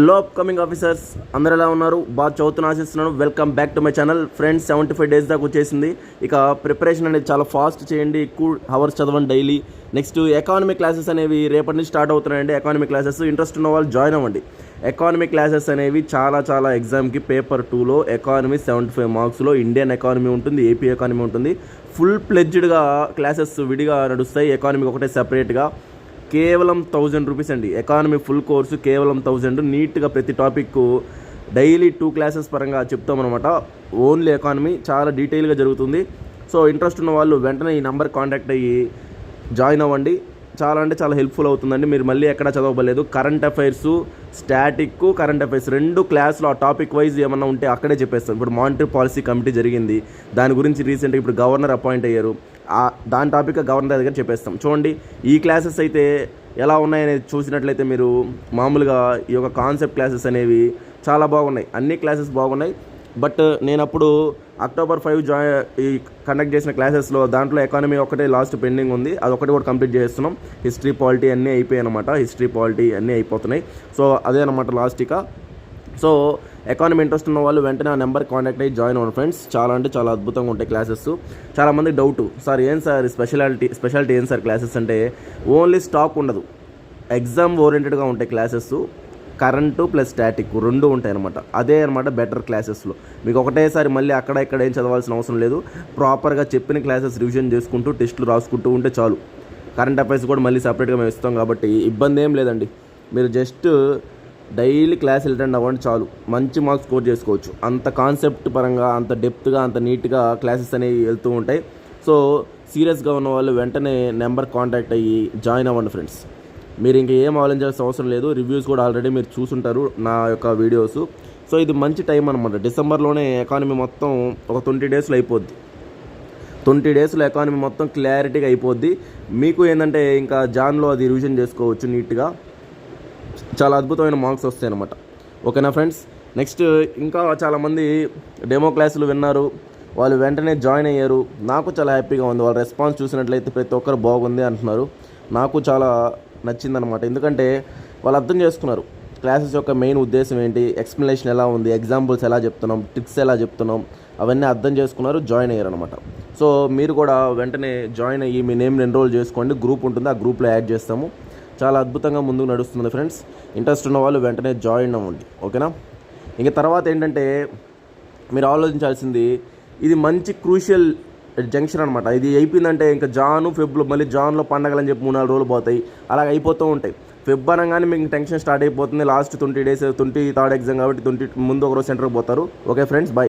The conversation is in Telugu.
హలో అప్కమింగ్ ఆఫీసర్స్ అందరు ఎలా ఉన్నారు? బాగా చదువుతున్న ఆశిస్తున్నాను. Welcome back to my channel. Friends 75 days దాకా వచ్చేసింది. ఇక ప్రిపరేషన్ అనేది చాలా ఫాస్ట్ చేయండి, ఎక్కువ అవర్స్ చదవండి డైలీ. నెక్స్ట్ ఎకానమీ క్లాసెస్ అనేవి రేపటి నుంచి స్టార్ట్ అవుతున్నాయండి. ఎకానమీ క్లాసెస్ ఇంట్రెస్ట్ ఉన్న వాళ్ళు జాయిన్ అవ్వండి. ఎకానమీ క్లాసెస్ అనేవి చాలా ఎగ్జామ్కి పేపర్ 2లో ఎకానమీ 75 మార్క్స్లో ఇండియన్ ఎకానమీ ఉంటుంది, ఏపీ ఎకానమీ ఉంటుంది. ఫుల్ ప్లెడ్జ్డ్గా క్లాసెస్ విడిగా నడుస్తాయి, ఎకానమీకి ఒకటే సెపరేట్గా. కేవలం 1000 రూపీస్ అండి. ఎకానమీ ఫుల్ కోర్సు కేవలం 1000. నీట్గా ప్రతి టాపిక్ డైలీ 2 క్లాసెస్ పరంగా చెప్తామన్నమాట. ఓన్లీ ఎకానమీ చాలా డీటెయిల్గా జరుగుతుంది. సో ఇంట్రెస్ట్ ఉన్న వాళ్ళు వెంటనే ఈ నెంబర్ కాంటాక్ట్ అయ్యి జాయిన్ అవ్వండి. చాలా హెల్ప్ఫుల్ అవుతుందండి. మీరు మళ్ళీ ఎక్కడ చదవలేదు. Current affairs, static, current affairs 2 క్లాసులు ఆ టాపిక్ వైజ్ ఏమన్నా ఉంటే అక్కడే చెప్పేస్తాం. ఇప్పుడు మానిటరీ పాలసీ కమిటీ జరిగింది, దాని గురించి రీసెంట్గా ఇప్పుడు గవర్నర్ అపాయింట్ అయ్యారు, దాని టాపిక్ గవర్నర్ దగ్గర చెప్పేస్తాం. చూడండి, ఈ క్లాసెస్ అయితే ఎలా ఉన్నాయనేది చూసినట్లయితే మీరు మామూలుగా ఈ యొక్క కాన్సెప్ట్ క్లాసెస్ అనేవి చాలా బాగున్నాయి. అన్ని క్లాసెస్ బాగున్నాయి. బట్ నేను అప్పుడు October 5 ఈ కండక్ట్ చేసిన క్లాసెస్లో దాంట్లో ఎకానమీ ఒకటే లాస్ట్ పెండింగ్ ఉంది. అదొకటి కూడా కంప్లీట్ చేస్తున్నాం. హిస్టరీ, పాలిటీ అన్నీ అయిపోయాయి అనమాట. హిస్టరీ, పాలిటీ అన్నీ అయిపోతున్నాయి. సో అదే అనమాట లాస్ట్ ఇక. సో ఎకానమీ ఇంట్రెస్ట్ ఉన్న వాళ్ళు వెంటనే ఆ నెంబర్ కాంటాక్ట్ అయ్యి జాయిన్ అవ్వండి ఫ్రెండ్స్. చాలా అద్భుతంగా ఉంటాయి క్లాసెస్. చాలామందికి డౌట్, సార్ ఏం సార్ స్పెషాలిటీ ఏం సార్ క్లాసెస్ అంటే, ఓన్లీ స్టాక్ ఉండదు, ఎగ్జామ్ ఓరియంటెడ్గా ఉంటాయి క్లాసెస్. కరెంటు ప్లస్ స్టాటిక్ 2 ఉంటాయి అనమాట. అదే అనమాట బెటర్ క్లాసెస్లో. మీకు ఒకటేసారి మళ్ళీ అక్కడ ఇక్కడ ఏం చదవాల్సిన అవసరం లేదు. ప్రాపర్గా చెప్పిన క్లాసెస్ రివిజన్ చేసుకుంటూ టెస్టులు రాసుకుంటూ ఉంటే చాలు. కరెంట్ అఫైర్స్ కూడా మళ్ళీ సపరేట్గా మేము ఇస్తాం కాబట్టి ఇబ్బంది ఏం లేదండి. మీరు జస్ట్ డైలీ క్లాస్ అటెండ్ అవ్వండి చాలు, మంచి మార్క్స్ స్కోర్ చేసుకోవచ్చు. అంత కాన్సెప్ట్ పరంగా, అంత డెప్త్గా, అంత నీట్గా క్లాసెస్ అనేవి వెళ్తూ ఉంటాయి. సో సీరియస్గా ఉన్న వాళ్ళు వెంటనే నెంబర్ కాంటాక్ట్ అయ్యి జాయిన్ అవ్వండి ఫ్రెండ్స్. మీరు ఇంకా ఏం ఆలోచించాల్సిన అవసరం లేదు. రివ్యూస్ కూడా ఆల్రెడీ మీరు చూసుంటారు నా యొక్క వీడియోస్. సో ఇది మంచి టైం అనమాట. డిసెంబర్లోనే ఎకానమీ మొత్తం ఒక 20 డేస్లో అయిపోద్ది. 20 డేస్లో ఎకానమీ మొత్తం క్లారిటీగా అయిపోద్ది. మీకు ఏంటంటే ఇంకా జాన్లో అది రివిజన్ చేసుకోవచ్చు నీట్గా. చాలా అద్భుతమైన మార్క్స్ వస్తాయి అనమాట. ఓకేనా ఫ్రెండ్స్? నెక్స్ట్ ఇంకా చాలామంది డెమో క్లాసులు విన్నారు, వాళ్ళు వెంటనే జాయిన్ అయ్యారు. నాకు చాలా హ్యాపీగా ఉంది. వాళ్ళ రెస్పాన్స్ చూసినట్లయితే ప్రతి ఒక్కరు బాగుంది అంటున్నారు. నాకు చాలా నచ్చిందనమాట. ఎందుకంటే వాళ్ళు అర్థం చేసుకున్నారు క్లాసెస్ యొక్క మెయిన్ ఉద్దేశం ఏంటి, ఎక్స్ప్లెనేషన్ ఎలా ఉంది, ఎగ్జాంపుల్స్ ఎలా చెప్తున్నాం, ట్రిక్స్ ఎలా చెప్తున్నాం, అవన్నీ అర్థం చేసుకున్నారు, జాయిన్ అయ్యారు అనమాట. సో మీరు కూడా వెంటనే జాయిన్ అయ్యి మీ నేమ్ని ఎన్రోల్ చేసుకోండి. గ్రూప్ ఉంటుంది, ఆ గ్రూప్లో యాడ్ చేస్తాము. చాలా అద్భుతంగా ముందుకు నడుస్తుంది ఫ్రెండ్స్. ఇంట్రెస్ట్ ఉన్న వాళ్ళు వెంటనే జాయిన్ అవ్వండి. ఓకేనా? ఇంక తర్వాత ఏంటంటే మీరు ఆలోచించాల్సింది, ఇది మంచి క్రూషియల్ జంక్షన్ అనమాట. ఇది అయిపోయిందంటే ఇంకా ఫెబ్లో మళ్ళీ జాన్లో పండగలని చెప్పి 3-4 రోజులు పోతాయి, అలాగ అయిపోతూ ఉంటాయి. ఫెబ్ అనగానే మీకు టెన్షన్ స్టార్ట్ అయిపోతుంది. లాస్ట్ 20 డేస్ 23rd ఎగ్జామ్ కాబట్టి 20 ముందు ఒకరోజు సెంటర్కి పోతారు. Okay friends, bye.